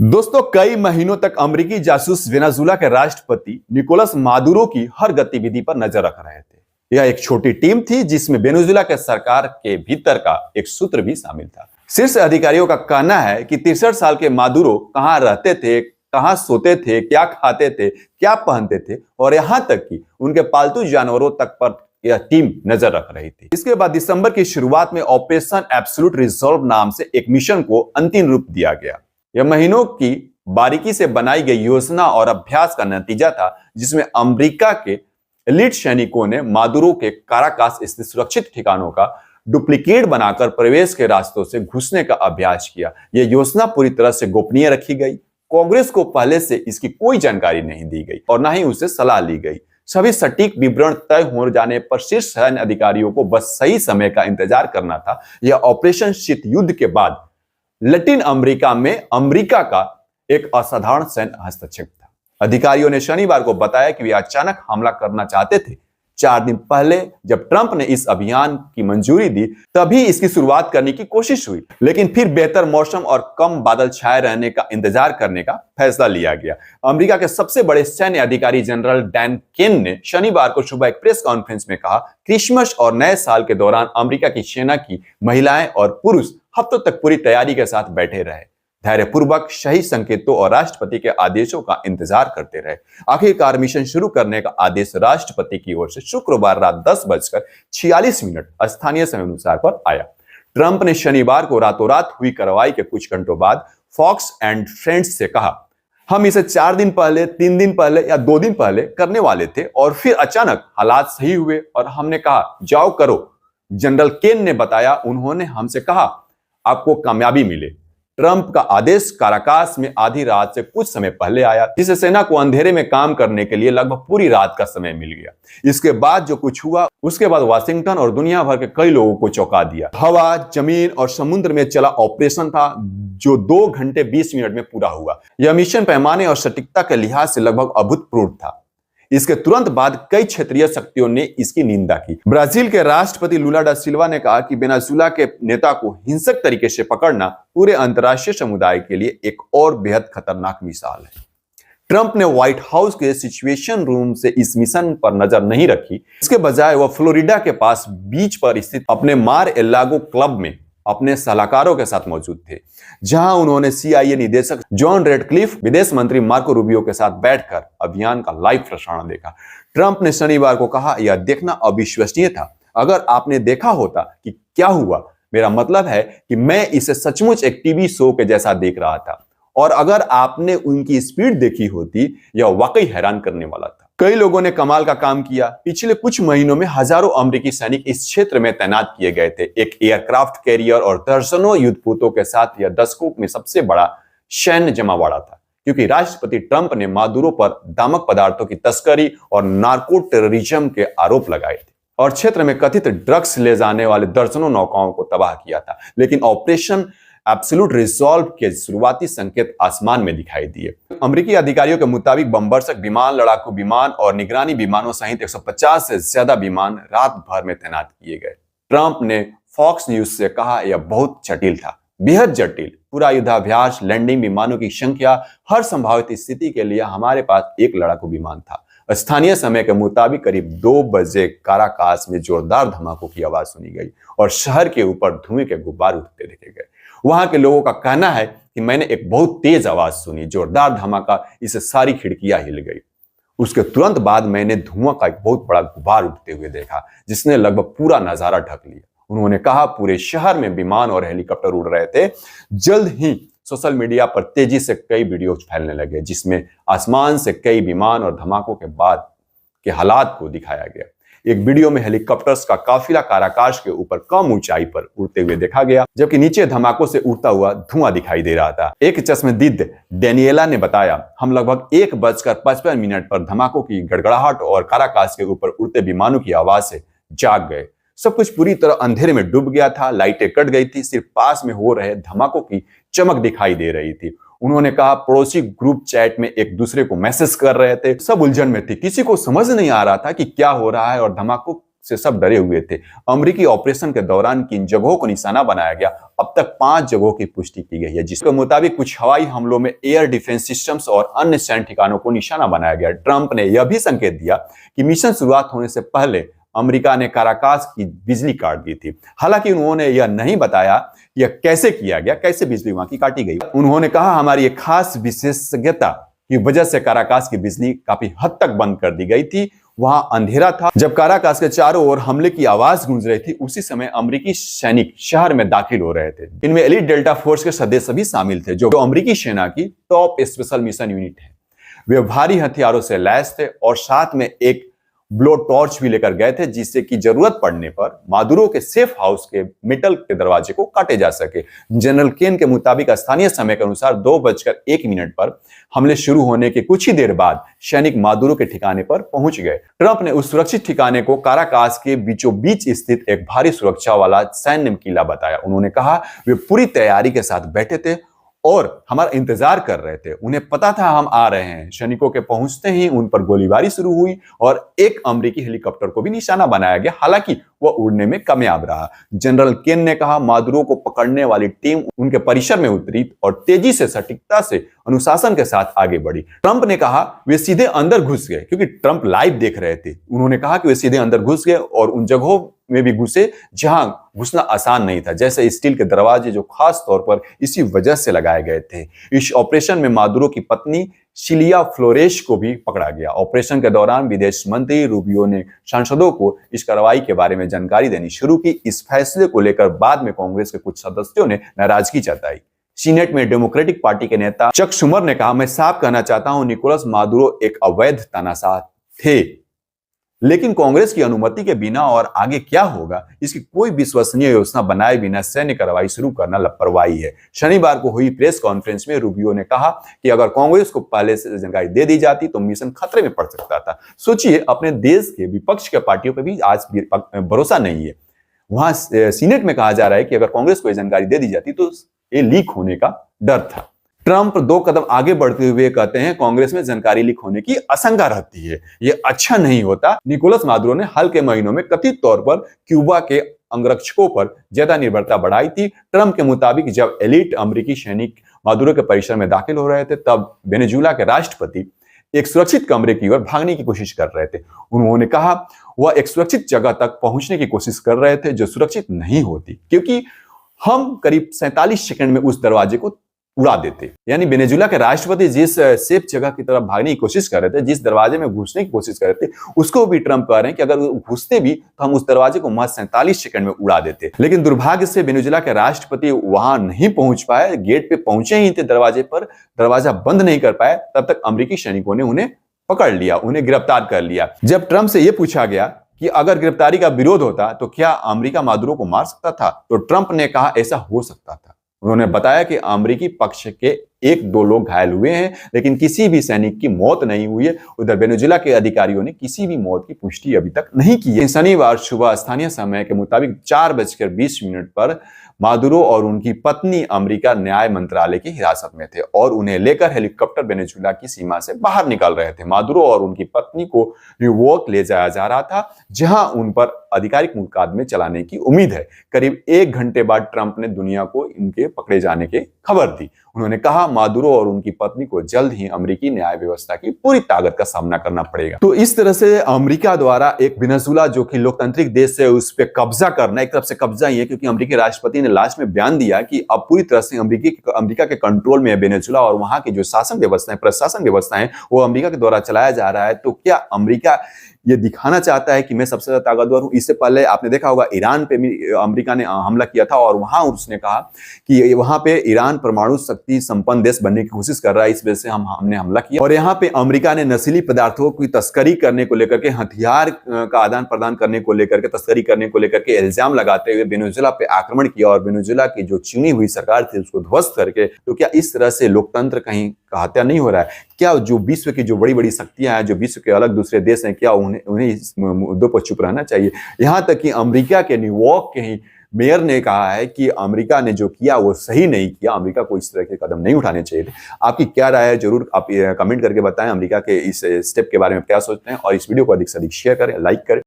दोस्तों, कई महीनों तक अमेरिकी जासूस वेनेजुएला के राष्ट्रपति निकोलस मादुरो की हर गतिविधि पर नजर रख रहे थे। यह एक छोटी टीम थी जिसमें वेनेजुएला के सरकार के भीतर का एक सूत्र भी शामिल था। शीर्ष अधिकारियों का कहना है कि 63 साल के मादुरो कहां रहते थे, कहां सोते थे, क्या खाते थे, क्या पहनते थे और यहां तक कि उनके पालतू जानवरों तक पर यह टीम नजर रख रही थी। इसके बाद दिसंबर की शुरुआत में ऑपरेशन एब्सोल्यूट रिजॉल्व नाम से एक मिशन को अंतिम रूप दिया गया। यह महीनों की बारीकी से बनाई गई योजना और अभ्यास का नतीजा था, जिसमें अमेरिका के एलिट सैनिकों ने मादुरो के काराकास स्थित सुरक्षित ठिकानों का डुप्लीकेट बनाकर प्रवेश के रास्तों से घुसने का अभ्यास किया। यह योजना पूरी तरह से गोपनीय रखी गई। कांग्रेस को पहले से इसकी कोई जानकारी नहीं दी गई और न ही उसे सलाह ली गई। सभी सटीक विवरण तय हो जाने पर शीर्ष सैन्य अधिकारियों को बस सही समय का इंतजार करना था। यह ऑपरेशन शीत युद्ध के बाद लैटिन अमेरिका में अमेरिका का एक असाधारण सैन्य हस्तक्षेप था। अधिकारियों ने शनिवार को बताया कि वे अचानक हमला करना चाहते थे। 4 दिन पहले जब ट्रंप ने इस अभियान की मंजूरी दी, तभी इसकी शुरुआत करने की कोशिश हुई, लेकिन फिर बेहतर मौसम और कम बादल छाए रहने का इंतजार करने का फैसला लिया गया। अमेरिका के सबसे बड़े सैन्य अधिकारी जनरल डैन केन ने शनिवार को सुबह एक प्रेस कॉन्फ्रेंस में कहा, क्रिसमस और नए साल के दौरान अमेरिका की सेना की महिलाएं और पुरुष हफ्तों तक पूरी तैयारी के साथ बैठे रहे, धैर्यपूर्वक सही संकेतों और राष्ट्रपति के आदेशों का इंतजार करते रहे। आखिरकार मिशन शुरू करने का आदेश राष्ट्रपति की ओर से शुक्रवार रात 10:46 स्थानीय समय अनुसार पर आया। ट्रंप ने शनिवार को रातों रात हुई कार्रवाई के कुछ घंटों बाद फॉक्स एंड फ्रेंड्स से कहा, हम इसे 4 दिन पहले, 3 दिन पहले या 2 दिन पहले करने वाले थे और फिर अचानक हालात सही हुए और हमने कहा जाओ करो। जनरल केन ने बताया, उन्होंने हमसे कहा आपको कामयाबी मिले। ट्रंप का आदेश काराकास में आधी रात से कुछ समय पहले आया, जिससे सेना को अंधेरे में काम करने के लिए लगभग पूरी रात का समय मिल गया। इसके बाद जो कुछ हुआ, उसके बाद वाशिंगटन और दुनिया भर के कई लोगों को चौंका दिया। हवा, जमीन और समुद्र में चला ऑपरेशन था जो 2 घंटे 20 मिनट में पूरा हुआ। यह मिशन पैमाने और सटीकता के लिहाज से लगभग अभूतपूर्व था। इसके तुरंत बाद कई क्षेत्रीय शक्तियों ने इसकी निंदा की। ब्राजील के राष्ट्रपति लुला डा सिल्वा ने कहा कि वेनेजुएला के नेता को हिंसक तरीके से पकड़ना पूरे अंतर्राष्ट्रीय समुदाय के लिए एक और बेहद खतरनाक मिसाल है। ट्रंप ने व्हाइट हाउस के सिचुएशन रूम से इस मिशन पर नजर नहीं रखी। इसके बजाय वह फ्लोरिडा के पास बीच पर स्थित अपने मार एल लागो क्लब में अपने सलाहकारों के साथ मौजूद थे, जहां उन्होंने CIA निदेशक जॉन रेडक्लिफ, विदेश मंत्री मार्को रूबियो के साथ बैठकर अभियान का लाइव प्रसारण देखा। ट्रंप ने शनिवार को कहा, यह देखना अविश्वसनीय था। अगर आपने देखा होता कि क्या हुआ, मेरा मतलब है कि मैं इसे सचमुच एक टीवी शो के जैसा देख रहा था, और अगर आपने उनकी स्पीड देखी होती, यह वाकई हैरान करने वाला था। कई लोगों ने कमाल का काम किया। पिछले कुछ महीनों में हजारों अमेरिकी सैनिक इस क्षेत्र में तैनात किए गए थे। एक एयरक्राफ्ट कैरियर और दर्जनों युद्धपोतों के साथ यह दशकों में सबसे बड़ा सैन्य जमावड़ा था, क्योंकि राष्ट्रपति ट्रंप ने मादुरो पर दामक पदार्थों की तस्करी और नार्को टेररिज्म के आरोप लगाए थे और क्षेत्र में कथित ड्रग्स ले जाने वाले दर्जनों नौकाओं को तबाह किया था। लेकिन ऑपरेशन एब्सोल्यूट रिजॉल्व के शुरुआती संकेत आसमान में दिखाई दिए। अमेरिकी अधिकारियों के मुताबिक बमवर्षक विमान, लड़ाकू विमान और निगरानी विमानों सहित 150 से ज्यादा विमान रात भर में तैनात किए गए। ट्रंप ने फॉक्स न्यूज से कहा, यह बहुत जटिल था, बेहद जटिल। पूरा युद्धाभ्यास, लैंडिंग विमानों की संख्या, हर संभावित स्थिति के लिए हमारे पास एक लड़ाकू विमान था। स्थानीय समय के मुताबिक करीब 2 बजे काराकास में जोरदार धमाकों की आवाज सुनी गई और शहर के ऊपर धुएं के गुब्बार उठते देखे गए। वहां के लोगों का कहना है कि मैंने एक बहुत तेज आवाज सुनी, जोरदार धमाका, इससे सारी खिड़कियां हिल गई। उसके तुरंत बाद मैंने धुआं का एक बहुत बड़ा गुब्बार उठते हुए देखा, जिसने लगभग पूरा नजारा ढक लिया। उन्होंने कहा, पूरे शहर में विमान और हेलीकॉप्टर उड़ रहे थे। जल्द ही सोशल मीडिया पर तेजी से कई वीडियो फैलने लगे, जिसमें आसमान से कई विमान और धमाकों के बाद के हालात को दिखाया गया। एक वीडियो में हेलीकॉप्टर्स का काफिला काराकास के ऊपर कम ऊंचाई पर उड़ते हुए देखा गया, जबकि नीचे धमाकों से उड़ता हुआ धुआं दिखाई दे रहा था। एक चश्मदीद डेनियला ने बताया, हम लगभग 1:55 पर धमाकों की गड़गड़ाहट और काराकास के ऊपर उड़ते विमानों की आवाज से जाग गए। सब कुछ पूरी तरह अंधेरे में डूब गया था, लाइटें कट गई थी, सिर्फ पास में हो रहे धमाकों की चमक दिखाई दे रही थी। उन्होंने कहा, पड़ोसी ग्रुप चैट में एक दूसरे को मैसेज कर रहे थे, सब उलझन में थे, किसी को समझ नहीं आ रहा था कि क्या हो रहा है और धमाकों से सब डरे हुए थे। अमेरिकी ऑपरेशन के दौरान किन जगहों को निशाना बनाया गया, अब तक 5 जगहों की पुष्टि की गई है, जिसके मुताबिक कुछ हवाई हमलों में एयर डिफेंस सिस्टम्स और अन्य सैन्य ठिकानों को निशाना बनाया गया। ट्रंप ने यह भी संकेत दिया कि मिशन शुरुआत होने से पहले अमेरिका ने काराकास की बिजली काट दी थी। हालांकि उन्होंने यह नहीं बताया यह कैसे किया गया, कैसे बिजली वहां की काटी गई। उन्होंने कहा, हमारी एक खास विशेषज्ञता की वजह से काराकास की बिजली काफी हद तक बंद कर दी गई थी। वहां अंधेरा था। जब काराकास के चारों ओर हमले की आवाज गूंज रही थी, उसी समय अमेरिकी सैनिक शहर में दाखिल हो रहे थे। इनमें एलीट डेल्टा फोर्स के सदस्य भी शामिल थे, जो अमेरिकी सेना की टॉप स्पेशल मिशन यूनिट है। वे भारी हथियारों से लैस थे और साथ में एक ब्लो टॉर्च भी लेकर गए थे, जिससे कि जरूरत पड़ने पर मादुरो के सेफ हाउस के मेटल के दरवाजे को काटे जा सके। जनरल केन के मुताबिक स्थानीय समय के अनुसार 2:01 पर हमले शुरू होने के कुछ ही देर बाद सैनिक मादुरो के ठिकाने पर पहुंच गए। ट्रंप ने उस सुरक्षित ठिकाने को काराकास के बीचों बीच स्थित एक भारी सुरक्षा वाला सैन्य किला बताया। उन्होंने कहा, वे पूरी तैयारी के साथ बैठे थे और हमारा इंतजार कर रहे थे। उन्हें पता था हम आ रहे हैं। सैनिकों के पहुंचते ही उन पर गोलीबारी शुरू हुई और एक अमेरिकी हेलीकॉप्टर को भी निशाना बनाया गया। हालांकि वह उड़ने में कामयाब रहा। जनरल केन ने कहा, मादुरो को पकड़ने वाली टीम उनके परिसर में उतरी और तेजी से, सटीकता से, अनुशासन के साथ आगे बढ़ी। ट्रंप ने कहा, वे सीधे अंदर घुस गए, क्योंकि ट्रंप लाइव देख रहे थे। उन्होंने कहा कि वे सीधे अंदर घुस गए और उन जगहों में भी घुसे जहां घुसना आसान नहीं था, जैसे स्टील के दरवाजे, जो खास तौर पर इसी वजह से लगाए गए थे। इस ऑपरेशन में मादुरो की पत्नी सिलिया फ्लोरेस को भी पकड़ा गया। ऑपरेशन के दौरान विदेश मंत्री रूबियो ने सांसदों को इस कार्रवाई के बारे में जानकारी देनी शुरू की। इस फैसले को लेकर बाद में कांग्रेस के कुछ सदस्यों ने नाराजगी जताई। सीनेट में डेमोक्रेटिक पार्टी के नेता चक शुमर ने कहा, मैं साफ कहना चाहता हूं, निकोलस मादुरो एक अवैध तानाशाह थे, लेकिन कांग्रेस की अनुमति के बिना और आगे क्या होगा, इसकी कोई विश्वसनीय योजना बनाए बिना सैन्य कार्रवाई शुरू करना लापरवाही है। शनिवार को हुई प्रेस कॉन्फ्रेंस में रूबियो ने कहा कि अगर कांग्रेस को पहले से जानकारी दे दी जाती तो मिशन खतरे में पड़ सकता था। सोचिए, अपने देश के विपक्ष के पार्टियों पर भी आज भरोसा नहीं है। वहां सीनेट में कहा जा रहा है कि अगर कांग्रेस को जानकारी दे दी जाती तो ये लीक होने का डर था। ट्रंप 2 कदम आगे बढ़ते हुए कहते हैं, कांग्रेस में जानकारी लीक होने की आशंका रहती है, यह अच्छा नहीं होता। निकोलस मादुरो ने हाल के महीनों में कथित तौर पर क्यूबा के अंगरक्षकों पर ज्यादा निर्भरता बढ़ाई थी। ट्रंप के मुताबिक जब एलिट अमेरिकी सैनिक मादुरो के परिसर में दाखिल हो रहे थे, तब वेनेजुएला के राष्ट्रपति एक सुरक्षित कमरे की ओर भागने की कोशिश कर रहे थे। उन्होंने कहा, वह एक सुरक्षित जगह तक पहुंचने की कोशिश कर रहे थे जो सुरक्षित नहीं होती, क्योंकि हम करीब 47 सेकंड में उस दरवाजे को उड़ा देते। यानी वेनेजुएला के राष्ट्रपति जिस सेफ जगह की तरफ भागने की कोशिश कर रहे थे, जिस दरवाजे में घुसने की कोशिश कर रहे थे, उसको भी ट्रंप कह रहे हैं कि अगर घुसते भी तो हम उस दरवाजे को महज 47 सेकंड में उड़ा देते। लेकिन दुर्भाग्य से वेनेजुएला के राष्ट्रपति वहां नहीं पहुंच पाए। गेट पे पहुंचे ही थे दरवाजे पर, दरवाजा बंद नहीं कर पाए। तब तक अमेरिकी सैनिकों ने उन्हें पकड़ लिया, उन्हें गिरफ्तार कर लिया। जब ट्रंप से यह पूछा गया कि अगर गिरफ्तारी का विरोध होता तो क्या अमेरिका मादुरो को मार सकता था, तो ट्रंप ने कहा ऐसा हो सकता था। उन्होंने बताया कि अमेरिकी पक्ष के 1-2 लोग घायल हुए हैं, लेकिन किसी भी सैनिक की मौत नहीं हुई है। उधर वेनेजुएला के अधिकारियों ने किसी भी मौत की पुष्टि अभी तक नहीं की है। शनिवार सुबह स्थानीय समय के मुताबिक 4:20 पर मादुरो और उनकी पत्नी अमेरिका न्याय मंत्रालय की हिरासत में थे और उन्हें लेकर हेलीकॉप्टर वेनेजुएला की सीमा से बाहर निकल रहे थे। मादुरो और उनकी पत्नी को न्यूयॉर्क ले जाया जा रहा था, जहां उन पर आधिकारिक मुकदमे चलाने की उम्मीद है। करीब 1 घंटे बाद ट्रंप ने दुनिया को इनके पकड़े जाने की खबर दी। उन्होंने कहा, मादुरो और उनकी पत्नी को जल्द ही अमेरिकी न्याय व्यवस्था की पूरी ताकत का सामना करना पड़ेगा। तो इस तरह से अमेरिका द्वारा एक वेनेजुएला, जो कि लोकतांत्रिक देश है, उस पर कब्जा करना, एक तरफ से कब्जा ही है, क्योंकि अमेरिकी राष्ट्रपति ने लास्ट में बयान दिया कि अब पूरी तरह से अमेरिका के कंट्रोल में है वेनेजुएला और वहां की जो शासन व्यवस्था है, प्रशासन व्यवस्था है, वो अमेरिका के द्वारा चलाया जा रहा है। तो क्या अमेरिका ये दिखाना चाहता है कि मैं सबसे ज्यादा ताकतवर हूं? इससे पहले आपने देखा होगा ईरान पे भी अमेरिका ने हमला किया था और वहां उसने कहा कि वहां पे ईरान परमाणु शक्ति संपन्न देश बनने की कोशिश कर रहा है, इस वजह से हमने हमला किया। और यहाँ पे अमेरिका ने नशीली पदार्थों की तस्करी करने को लेकर के, हथियार का आदान प्रदान करने को लेकर के, तस्करी करने को लेकर के इल्जाम लगाते हुए वेनेजुएला पे आक्रमण किया और वेनेजुएला की जो चुनी हुई सरकार थी उसको ध्वस्त करके। तो क्या इस तरह से लोकतंत्र कहीं का हत्या नहीं हो रहा है? क्या जो विश्व की जो बड़ी बड़ी शक्तियां हैं, जो विश्व के अलग दूसरे देश हैं, क्या उन्हें इस मुद्दों पर चुप रहना चाहिए? यहां तक कि अमेरिका के न्यूयॉर्क के ही मेयर ने कहा है कि अमेरिका ने जो किया वो सही नहीं किया, अमेरिका को इस तरह के कदम नहीं उठाने चाहिए थे। आपकी क्या राय है, जरूर आप कमेंट करके बताएं। अमेरिका के इस स्टेप के बारे में क्या सोचते हैं और इस वीडियो को अधिक से अधिक शेयर करें, लाइक करें।